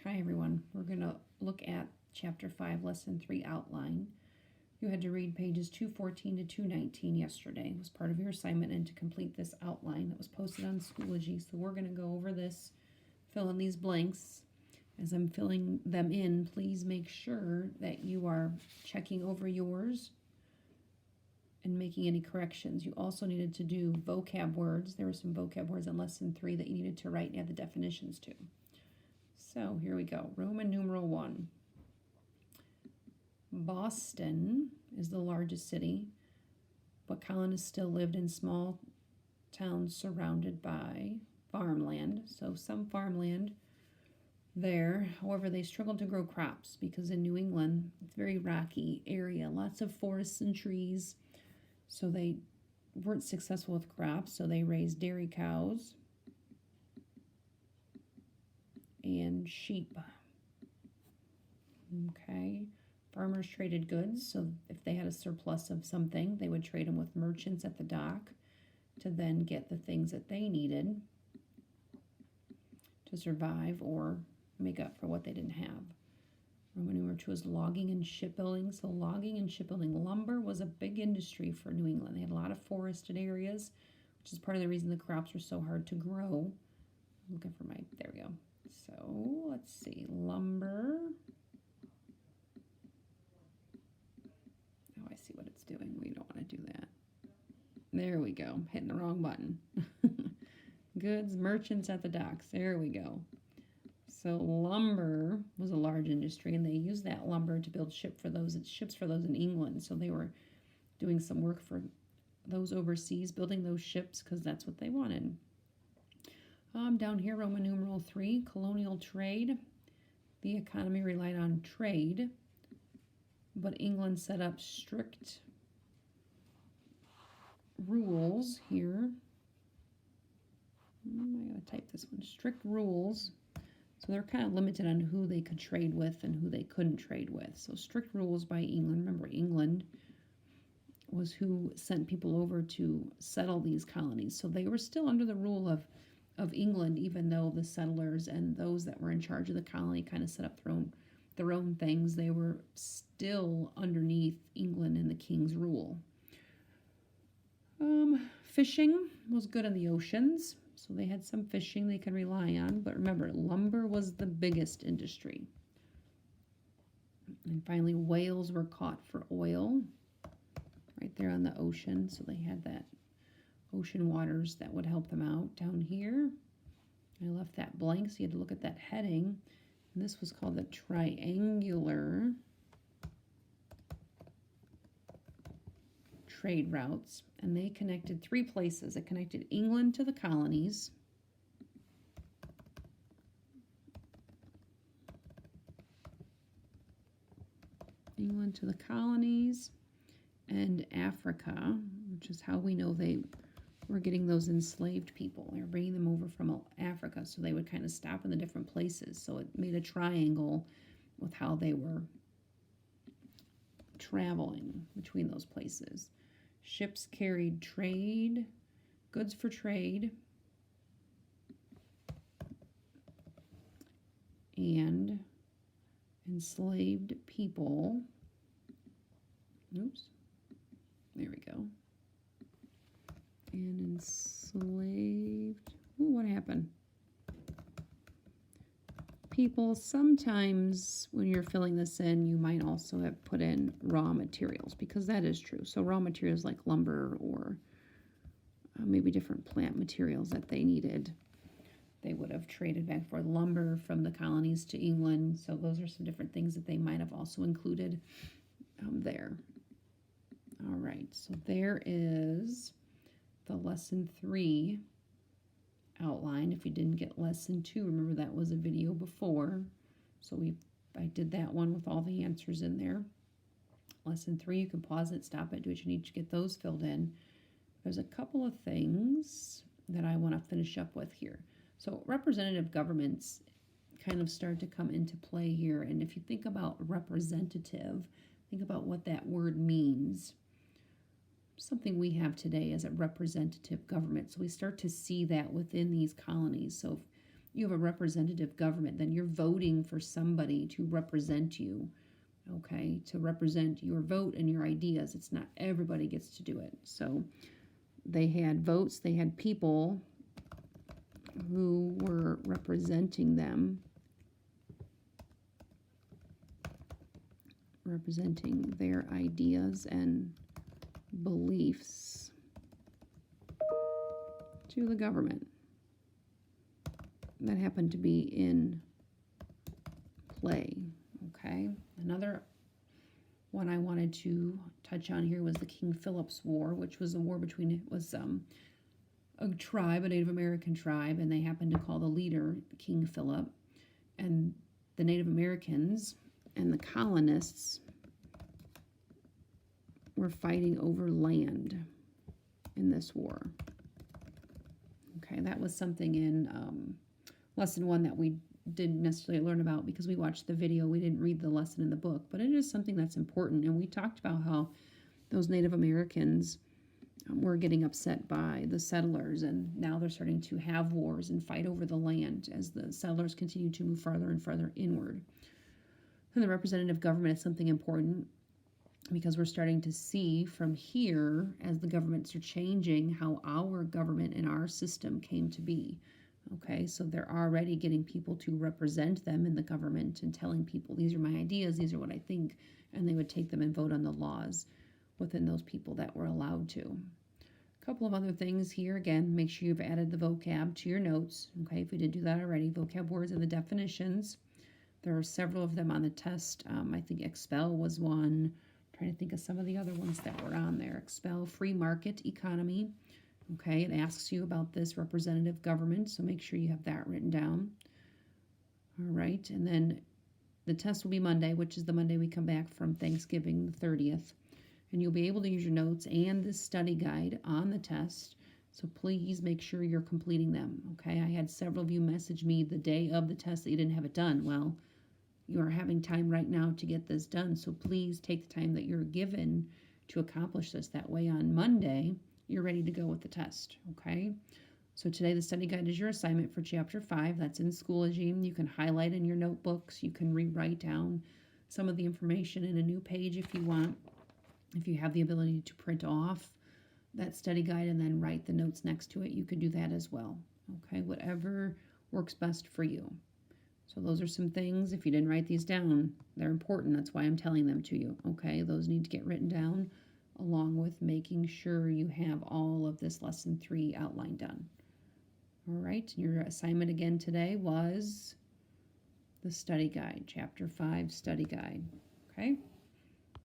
Hi everyone, we're going to look at Chapter 5, Lesson 3 outline. You had to read pages 214 to 219 yesterday. It was part of your assignment and to complete this outline that was posted on Schoology. So we're going to go over this, fill in these blanks. As I'm filling them in, please make sure that you are checking over yours and making any corrections. You also needed to do vocab words. There were some vocab words in Lesson 3 that you needed to write and add the definitions to. So here we go. Roman numeral 1. Boston is the largest city, but colonists still lived in small towns surrounded by farmland. So some farmland there. However, they struggled to grow crops because in New England, it's a very rocky area, lots of forests and trees. So they weren't successful with crops, so they raised dairy cows and sheep. Okay. Farmers traded goods, so if they had a surplus of something, they would trade them with merchants at the dock to then get the things that they needed to survive or make up for what they didn't have. Roman numeral 2 is logging and shipbuilding. So logging and shipbuilding. Lumber was a big industry for New England. They had a lot of forested areas, which is part of the reason the crops were so hard to grow. I'm looking for my, there we go. So let's see, lumber. Oh, I see what it's doing. We don't want to do that. There we go. Hitting the wrong button. Goods, merchants at the docks. There we go. So lumber was a large industry, and they used that lumber to build ships for those in England. So they were doing some work for those overseas, building those ships because that's what they wanted. Down here, Roman numeral 3, colonial trade. The economy relied on trade, but England set up strict rules here. I gotta type this one. Strict rules. So they're kind of limited on who they could trade with and who they couldn't trade with. So strict rules by England. Remember, England was who sent people over to settle these colonies. So they were still under the rule of England, even though the settlers and those that were in charge of the colony kind of set up their own things. They were still underneath England and the king's rule. Fishing was good in the oceans, so they had some fishing they could rely on. But remember, lumber was the biggest industry. And finally, whales were caught for oil right there on the ocean, so they had that ocean waters that would help them out. Down here, I left that blank, so you had to look at that heading. And this was called the triangular trade routes, and they connected 3 places. It connected England to the colonies, and Africa, which is how we know they were getting those enslaved people. They were bringing them over from Africa, so they would kind of stop in the different places. So it made a triangle with how they were traveling between those places. Ships carried trade, goods for trade, and enslaved people. Oops. There we go. And enslaved. Ooh, what happened? People, sometimes when you're filling this in, you might also have put in raw materials, because that is true. So raw materials like lumber or maybe different plant materials that they needed, they would have traded back for lumber from the colonies to England. So those are some different things that they might have also included there. All right, so there is the lesson 3 outline. If you didn't get lesson 2, remember that was a video before, so I did that one with all the answers in there. Lesson 3, you can pause it, stop it, do what you need to get those filled in. There's a couple of things that I want to finish up with here. So representative governments kind of start to come into play here, and if you think about representative, think about what that word means. Something we have today as a representative government. So we start to see that within these colonies. So you have a representative government, then you're voting for somebody to represent you, okay, to represent your vote and your ideas. It's not everybody gets to do it. So they had votes, they had people who were representing them, representing their ideas and beliefs to the government. That happened to be in play. Okay, another one I wanted to touch on here was the King Philip's War, which was a war between, it was a tribe, a Native American tribe, and they happened to call the leader King Philip. And the Native Americans and the colonists were fighting over land in this war. Okay, that was something in lesson 1 that we didn't necessarily learn about because we watched the video. We didn't read the lesson in the book, but it is something that's important. And we talked about how those Native Americans were getting upset by the settlers, and now they're starting to have wars and fight over the land as the settlers continue to move farther and farther inward. And the representative government is something important because we're starting to see from here, as the governments are changing, how our government and our system came to be. Okay, so they're already getting people to represent them in the government and telling people, these are my ideas, these are what I think, and they would take them and vote on the laws within those people that were allowed to. A couple of other things here. Again, make sure you've added the vocab to your notes. Okay, if we didn't do that already, vocab words and the definitions. There are several of them on the test. I think expel was one. I'm trying to think of some of the other ones that were on there. Expel, free market economy. Okay, it asks you about this representative government, so make sure you have that written down. All right, and then the test will be Monday, which is the Monday we come back from Thanksgiving, the 30th. And you'll be able to use your notes and the study guide on the test, so please make sure you're completing them. Okay, I had several of you message me the day of the test that you didn't have it done. Well, you are having time right now to get this done, so please take the time that you're given to accomplish this. That way on Monday, you're ready to go with the test, okay? So today the study guide is your assignment for Chapter 5. That's in Schoology. You can highlight in your notebooks. You can rewrite down some of the information in a new page if you want. If you have the ability to print off that study guide and then write the notes next to it, you can do that as well, okay? Whatever works best for you. So those are some things. If you didn't write these down, they're important. That's why I'm telling them to you, okay? Those need to get written down, along with making sure you have all of this lesson 3 outline done. All right, your assignment again today was the study guide, Chapter 5 study guide, okay?